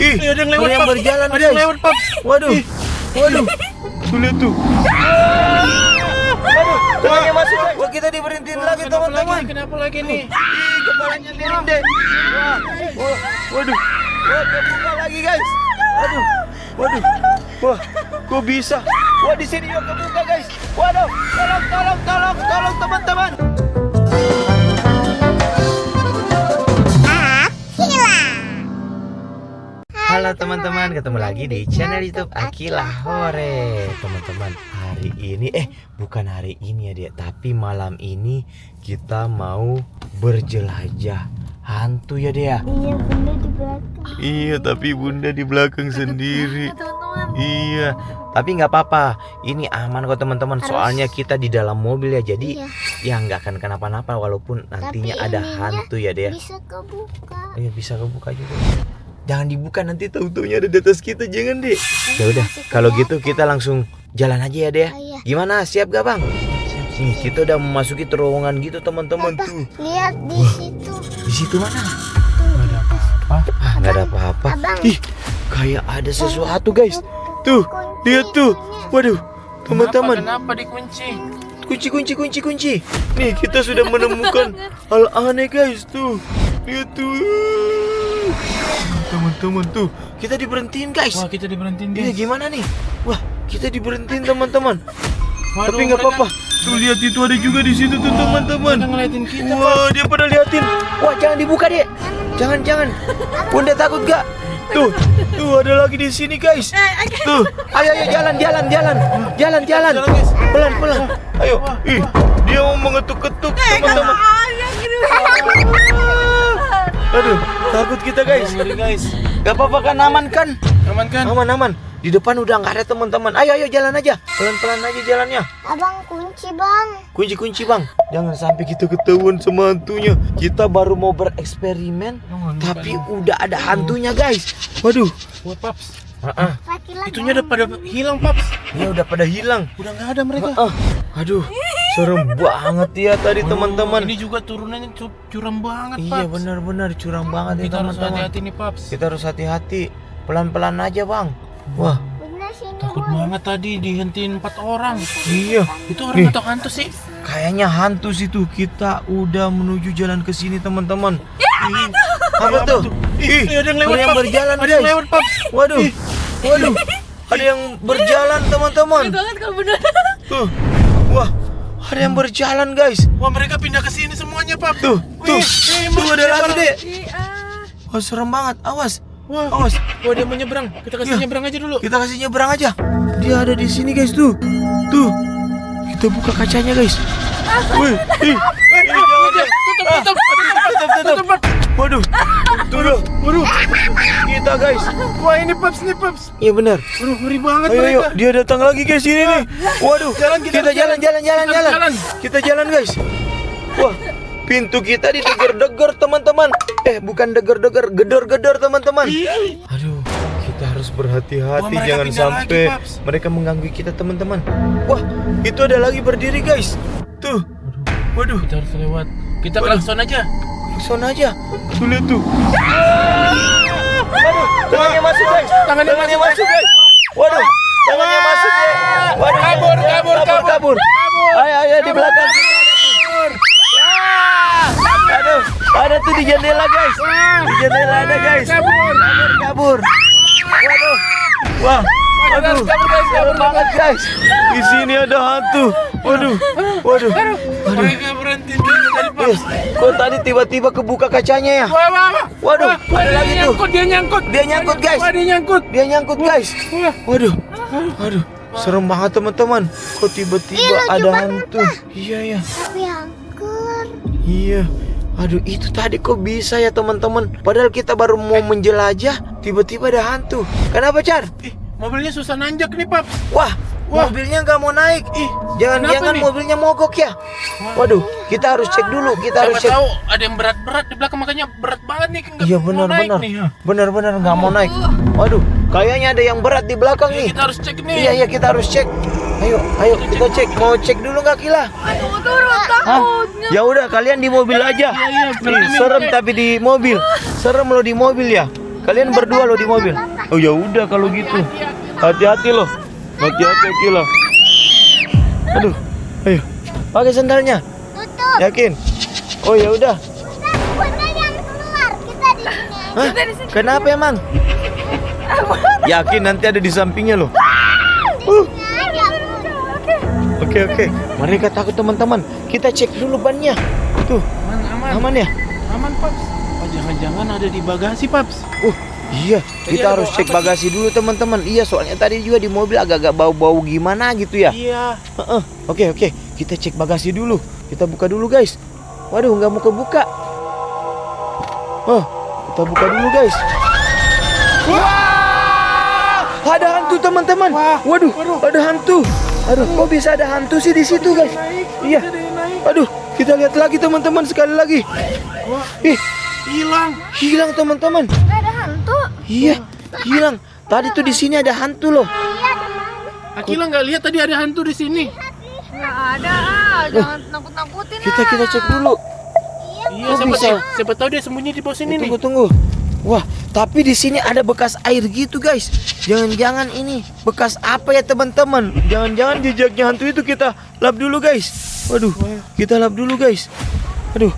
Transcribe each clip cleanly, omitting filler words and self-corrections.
Ada yang lewat, Paps. berjalan, Ada yang guys. lewat, Paps. Waduh. Waduh. Tuh lihat tuh. Waduh, tangannya masuk. Wah, kita diberhentiin lagi, teman-teman. Kenapa lagi nih? Ih, kepalanya miring deh. Waduh. Wah, kebuka lagi, guys. Waduh. Waduh. Wah, kok bisa? Wah, di sini juga kebuka, guys. Waduh, tolong teman-teman. Halo teman-teman, ketemu lagi di channel YouTube Akila Hore. Teman-teman, hari ini bukan hari ini ya dia, tapi malam ini kita mau berjelajah hantu ya dia. Iya, bunda di belakang. Iya, tapi bunda di belakang sendiri. Iya, tapi nggak apa-apa. Ini aman kok teman-teman. Soalnya kita di dalam mobil ya, jadi ya nggak akan kenapa-napa walaupun nantinya Tapi ada ininya hantu ya dia. Bisa kebuka. Iya, bisa kebuka juga. Jangan dibuka, nanti tahu-taunya ada di atas kita, jangan deh. Ya udah, kalau gitu kita langsung jalan aja ya deh. Iya. Gimana, siap gak bang? Nih, kita udah memasuki terowongan gitu teman-teman tuh. Lihat di situ. Di situ mana? Nggak ada apa-apa. Nggak ada apa-apa. Abang. Ih, kayak ada sesuatu guys. Tuh, lihat tuh. Waduh, teman-teman. Kenapa dikunci? Kunci. Nih, kita sudah menemukan hal aneh guys tuh. Lihat tuh. Teman-teman tuh, kita diberhentiin guys. Wah, kita diberhentiin, Iya, guys. gimana nih? Wah, kita diberhentiin teman-teman. Waduh, Tapi nggak mereka- apa-apa. Tuh lihat, itu ada juga di situ tuh teman-teman. Mereka ngeliatin kita, Wah, dia pada liatin. Wah, jangan dibuka deh. Jangan. Bunda takut gak? Tuh ada lagi di sini guys. Tuh, ayo jalan. guys. Pelan. Ayo. Ih, dia mau mengetuk-ketuk teman-teman. Aduh, takut kita guys. Ngeri, guys. Gak apa-apa kan, aman kan? Aman kan? Aman. Di depan udah nggak ada teman-teman. Ayo jalan aja. Pelan-pelan aja jalannya. Abang kunci, Bang. Kunci bang. Jangan sampai kita ketahuan sama hantunya. Kita baru mau bereksperimen, tapi udah ada hantunya guys. Waduh. Wah, Paps. Laki-laki. Itunya udah pada hilang, Paps. Ya udah pada hilang. Udah nggak ada mereka. Aduh, serem banget ya tadi teman-teman. Ini juga turunannya curam banget, Iya Paps. benar curam banget ya Kita harus teman-teman. hati-hati nih, Paps. Kita harus hati-hati. Pelan-pelan aja bang. Wah, Bener sini. Takut banget tadi dihentiin 4 orang. iya. Itu orang atau hantu sih? Kayaknya hantu situ. Kita udah menuju jalan ke sini teman-teman. Ih, apa tuh? Ih, ada yang lewat, ada yang Paps. berjalan Ada yang guys. lewat, Paps. Waduh. Ada yang berjalan teman-teman. Banget kalau bener. Tuh. Wah, ada yang berjalan guys. Wah, mereka pindah ke sini semuanya, Paps. Tuh. Tuh ada lagi deh. Iya. Wah, serem banget. Awas. Wah, Awas. wah dia mau nyebrang. Kita kasih Iya. nyebrang aja dulu. Kita kasih nyebrang aja. Dia ada di sini guys tuh. Tuh. Kita buka kacanya guys. Wih, Tutup. tutup. Waduh. Tuh. Waduh. Kita guys. Wah, ini Paps, Iya benar. Waduh, ngeri banget Ayo, mereka. dia datang lagi guys sini nih. Waduh. Kita jalan. jalan. Kita jalan guys. Wah, pintu kita dideger-deger teman-teman. Bukan deger-deger, gedor-gedor teman-teman. Aduh, kita harus berhati-hati. Wah, mereka jangan pindah sampai lagi, Paps. mereka mengganggu kita teman-teman. Wah, itu ada lagi berdiri guys. Tuh. Waduh, Kita harus lewat. Kita Waduh. klakson aja. langsung aja. Tuh lihat tuh. Waduh, tangannya masuk guys. Tangannya masuk, guys. Waduh, tangannya masuk ya. Waduh, kabur. Ayo di belakang kita ada tuh. Aduh, ada tuh di jendela guys. Di jendela ada guys. Kabur. Waduh. Wah. Waduh, kabur banget guys. Di sini ada hantu. Waduh. Mereka berhenti dulu tadi, Paps. Kok tadi tiba-tiba kebuka kacanya ya? Wah. Waduh, ada lagi tuh. Dia nyangkut. Dia nyangkut guys. Wah, dia nyangkut. Dia nyangkut guys. Wah. Waduh. Serem banget teman-teman. Kok tiba-tiba ada hantu? Iya. Tapi angker. Iya. Aduh, itu tadi kok bisa ya teman-teman? Padahal kita baru mau menjelajah, tiba-tiba ada hantu. Kenapa, Char? Mobilnya susah nanjak nih, Paps. Wah, mobilnya nggak mau naik. Jangan-jangan nih? mobilnya mogok ya? Waduh, kita harus cek dulu. Kita harus Siapa cek. tahu ada yang berat-berat di belakang, makanya berat banget nih. Nggak Iya mau naik nih. benar nggak mau naik. Waduh, kayaknya ada yang berat di belakang nih. Kita harus cek nih. Iya kita harus cek. Ayo kita cek. Mau cek dulu nggak Kila? Turun takutnya. Ya udah kalian di mobil aja. Iya, Ih, serem tapi di mobil. Serem lo di mobil ya. Kalian berdua loh di mobil. Oh ya udah kalau gitu. Hati-hati loh. Hati-hati Akila. Aduh. Ayo. Pakai sandalnya. Tutup. Yakin? Oh ya udah. Bunda yang keluar. Kita di sini. Hah? Kenapa emang? Yakin nanti ada di sampingnya loh. Aja, Bunda. Oke. Mereka takut teman-teman. Kita cek dulu bannya. Tuh, Aman. aman ya? Aman, Paps. Oh, jangan-jangan ada di bagasi, Paps. Iya, Tadi kita ada harus bau cek apa bagasi dulu teman-teman. Iya, soalnya tadi juga di mobil agak-agak bau-bau gimana gitu ya. Iya. Heeh. Oke. Kita cek bagasi dulu. Kita buka dulu guys. Waduh, nggak mau kebuka. Oh, kita buka dulu guys. Wah! Ada hantu teman-teman. Waduh, ada hantu. Aduh, kok bisa ada hantu sih di situ guys? Iya. Aduh, kita lihat lagi teman-teman sekali lagi. Wah, Ih, hilang. teman-teman. Ada hantu. Iya, hilang. Tadi tuh di sini ada hantu loh. Akila nggak lihat tadi ada hantu di sini. Nggak ada. Jangan nakut-nakutin. Kita cek dulu. Iya, Kok bisa? siapa tahu dia sembunyi di pos ini nih. Tunggu. Wah, tapi di sini ada bekas air gitu guys. Jangan-jangan ini bekas apa ya teman-teman? Jangan-jangan jejaknya hantu itu kita lap dulu guys. Waduh, kita lap dulu guys. Aduh,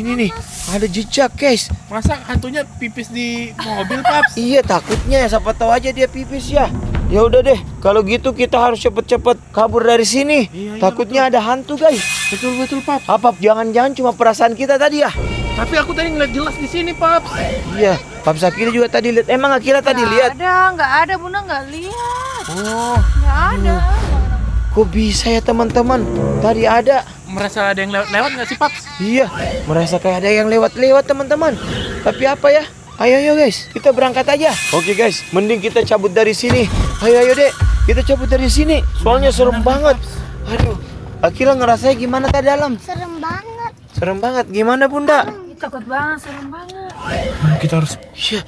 ini nih ada jejak guys. Masa hantunya pipis di mobil, Paps? Iya takutnya siapa tahu aja dia pipis ya. Ya udah deh, kalau gitu kita harus cepet-cepet kabur dari sini. Iya, Takutnya ada hantu guys. Betul, Paps. Apa jangan-jangan cuma perasaan kita tadi ya? Tapi aku tadi ngeliat jelas di sini, Paps. Iya, Paps Akila juga tadi lihat. Emang Akila tadi lihat? Nggak ada. Bunda nggak lihat. Oh, Nggak ada. kok bisa ya teman-teman? Tadi ada. Merasa ada yang lewat nggak sih, Paps? Iya, merasa kayak ada yang lewat-lewat teman-teman. Tapi apa ya? Ayo guys, kita berangkat aja. Oke guys, mending kita cabut dari sini. Ayo dek, kita cabut dari sini. Soalnya serem banget. Aduh, Akila ngerasanya gimana tadi dalam? Serem banget. Serem banget. Gimana Bunda? Takut banget. Serem banget. Kita harus. Iya,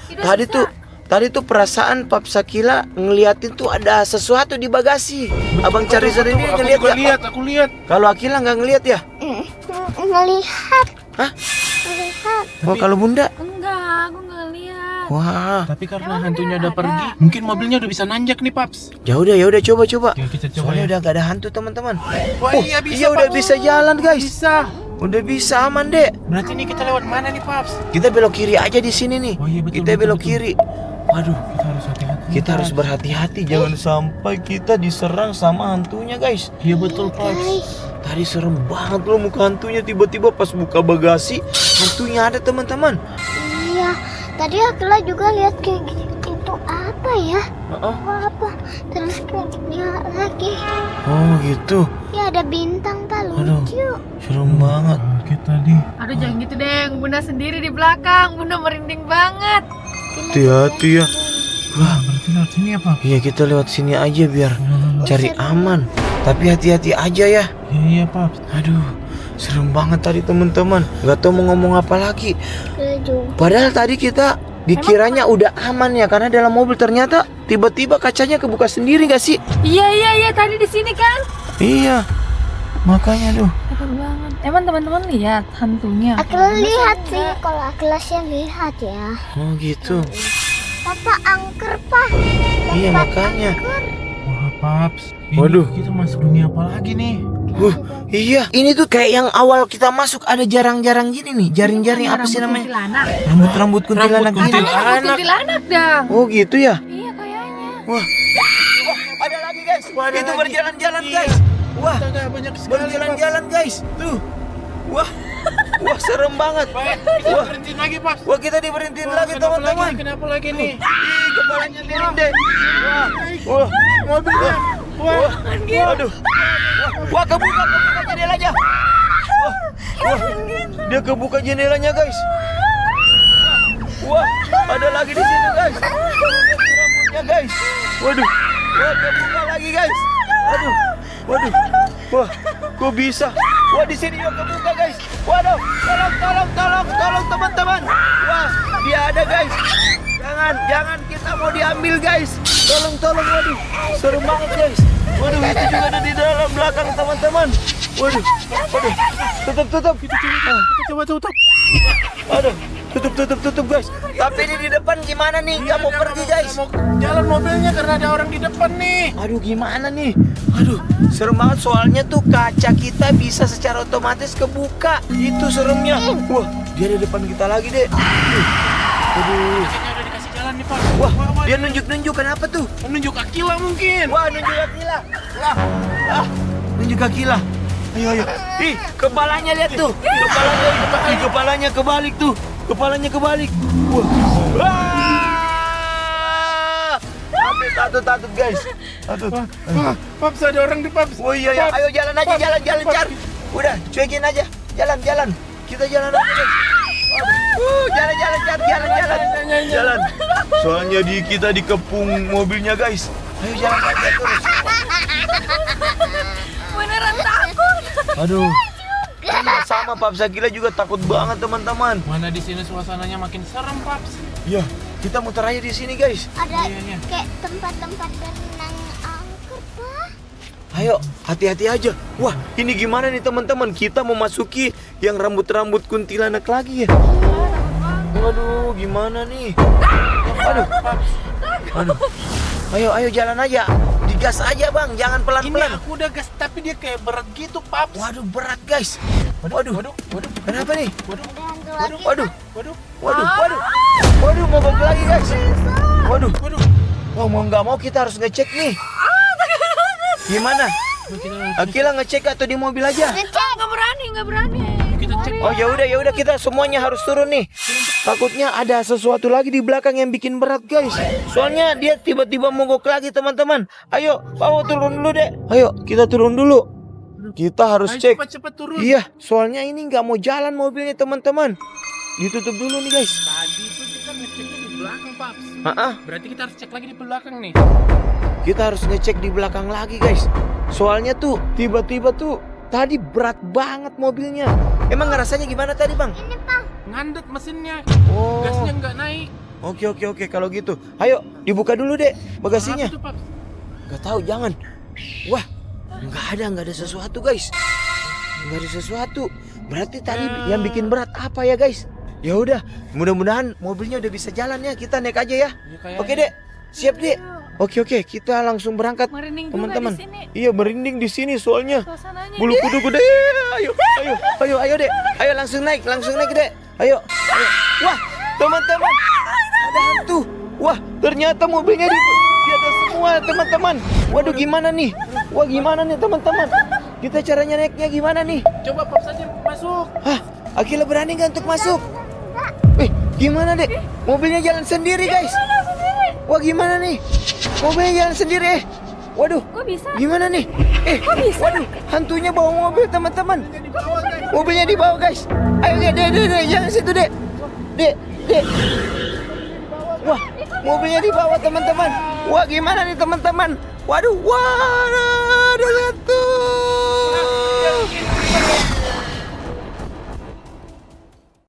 tadi tuh perasaan Paps Akila ngeliatin tuh ada sesuatu di bagasi. Abang cari sendiri ngeliat ya? Aku lihat. Kalau Akila nggak ngeliat ya? Ngelihat. Hah? Ngelihat. Wah, kalau Bunda? Enggak, aku nggak lihat. Wah, Tapi karena hantunya udah pergi, mungkin mobilnya udah bisa nanjak nih, Paps. ya udah coba. Ya, kita coba Soalnya ya. udah gak ada hantu teman-teman. Wah, Oh, iya bisa. iya udah Paps. bisa jalan guys. Bisa. Udah bisa aman dek. Berarti nih kita lewat mana nih, Paps? Kita belok kiri aja di sini nih. Oh, iya, betul, Kita betul, belok betul. kiri. Waduh, Kita harus hati-hati. kita harus berhati-hati jangan sampai kita diserang sama hantunya guys. Iya betul, Paps. Tadi serem banget loh muka hantunya, tiba-tiba pas buka bagasi hantunya ada teman-teman. Iya. Tadi Akila juga lihat kayak gitu. Itu apa ya? Heeh. Apa? Terus kayak lagi. Oh gitu. Ya ada bintang Pak, Aduh. lucu. Serem banget. Kita nih. Aduh jangan gitu deh, Bunda sendiri di belakang. Bunda merinding banget. Hati-hati ya. Wah, berarti lewat sini ya, Paps? Iya kita lewat sini aja biar cari aman. Tapi hati-hati aja ya. Iya, Paps. Aduh, serem banget tadi teman-teman. Gak tahu mau ngomong apa lagi. Padahal tadi kita dikiranya udah aman ya karena dalam mobil ternyata tiba-tiba kacanya kebuka sendiri gak sih? Iya tadi di sini kan. Iya. Makanya tuh. Takut banget. Emang teman-teman lihat hantunya? Akila lihat sih. Kalau Akila sih lihat ya. Oh gitu. Papa angker Pak. Iya makanya. Wah, Paps. Ini Waduh. kita masuk dunia apa lagi nih? Iya. Ini tuh kayak yang awal kita masuk ada jarang-jarang gini nih. Jaring-jaring apa sih namanya? Kuntilanak. Rambut-rambut kuntilanak Rambut gitu. kuntilanak. Kuntilanak dong. Oh gitu ya. Iya kayaknya. Wah. Ada lagi guys. Ada Itu lagi. berjalan-jalan Iya. guys. Wah. Astaga, banyak sekali, Berjalan-jalan guys. Tuh. Wah. Wah serem banget. Paps. Kita Wah. berhenti lagi, Paps. Wah kita diberhentiin lagi Kenapa teman-teman. Kenapa lagi nih? Ih kepalanya miring deh. Wah. Mobilnya. Wah. Waduh. Wah kebuka jendelanya. Wah. Dia kebuka jendelanya guys. Wah ada lagi di situ guys. Rambutnya guys. Waduh. Wah kebuka lagi guys. Waduh. Wah kok bisa? Wah di sini juga kebuka guys. Waduh. Tolong teman-teman. Wah dia ada guys. Jangan kita mau diambil guys. Tolong waduh. Serem banget guys. Waduh itu juga ada di dalam belakang teman-teman. Waduh. Tutup. Kita coba tutup. Aduh. tutup guys. Tapi ini di depan gimana nih? Nggak mau pergi guys. Mau jalan mobilnya karena ada orang di depan nih. Aduh gimana nih? Aduh serem banget soalnya tuh kaca kita bisa secara otomatis kebuka. Itu seremnya. Wah dia di depan kita lagi deh. Aduh. Kayaknya udah dikasih jalan nih Pak. Wah dia nunjuk-nunjuk kenapa tuh? Menunjuk Akila mungkin. Wah nunjuk Akila. Wah nunjuk Akila. Ayo. Ih kepalanya lihat tuh. Kepalanya kebalik tuh. Kepalanya kebalik. Wah. Tatut guys. Tatut. Paps ada orang di Paps. Oh iya ya, ayo jalan aja, jalan Car. Udah, cuekin aja. Jalan. Kita jalan aja. Guys. Jalan Car, jalan. Soalnya kita dikepung mobilnya guys. Ayo jalan aja terus. Beneran takut. Aduh. Sama Paps Akila juga takut banget teman-teman. Mana di sini suasananya makin serem Paps. Ya, kita muter aja di sini guys. Ada Iya. kayak tempat-tempat berenang angker, Pak. Ayo, hati-hati aja. Wah, ini gimana nih teman-teman? Kita memasuki yang rambut-rambut kuntilanak lagi ya. Waduh, gimana nih? Aduh. Ayo jalan aja. Digas aja bang, jangan Ini pelan-pelan. aku udah gas tapi dia kayak berat gitu Paps. Waduh, berat guys. Waduh. Kenapa nih? Ada hantu lagi. Waduh, mogok lagi guys. Waduh. Wah, mau nggak mau kita harus ngecek nih. Gimana? Akila ngecek atau di mobil aja? Nggak berani. Kita cek. Oh ya udah kita semuanya harus turun nih. Takutnya ada sesuatu lagi di belakang yang bikin berat guys. Soalnya dia tiba-tiba mogok lagi teman-teman. Ayo, bawa turun dulu deh. Ayo, kita turun dulu. Kita harus Ayo, cek. cepat turun. Iya, soalnya ini nggak mau jalan mobilnya teman-teman. Ditutup dulu nih guys. Tadi itu kita ngeceknya di belakang Paps. Berarti kita harus cek lagi di belakang nih. Kita harus ngecek di belakang lagi guys. Soalnya tuh tiba-tiba tuh tadi berat banget mobilnya. Emang ngerasanya gimana tadi bang? Ini, Pak. Ngandet mesinnya. Oh. Gasnya nggak naik. Oke kalau gitu. Ayo dibuka dulu deh bagasinya. Apa itu, Paps? Gak tahu, jangan. Wah, nggak ada sesuatu guys. Nggak ada sesuatu. Berarti tadi yang bikin berat apa ya guys? Ya udah, mudah-mudahan mobilnya udah bisa jalan ya. Kita naik aja ya. Ya, kayaknya. Oke dek, siap dek. Oke, kita langsung berangkat Merinding juga teman-teman. di sini. Iya merinding di sini soalnya. Suasananya. Bulu kuduk udah. Ayo dek. Ayo langsung naik dek. Ayo. Wah, teman-teman. Ada hantu. Wah, ternyata mobilnya di atas semua, teman-teman. Waduh, gimana nih? Wah, gimana nih, teman-teman? Kita caranya naiknya gimana nih? Coba Paps aja masuk. Hah, Akila berani nggak untuk masuk? Gimana dek? Mobilnya jalan sendiri, guys. Wah, gimana nih? Mobilnya jalan sendiri. Waduh, Kok bisa? gimana nih? Kok bisa? Waduh, hantunya bawa mobil, teman-teman. Mobilnya dibawa, guys. Ayo, dek, jangan situ, dek. Dek. Wah, mobilnya dibawa, teman-teman. Wah, gimana nih, teman-teman? Waduh,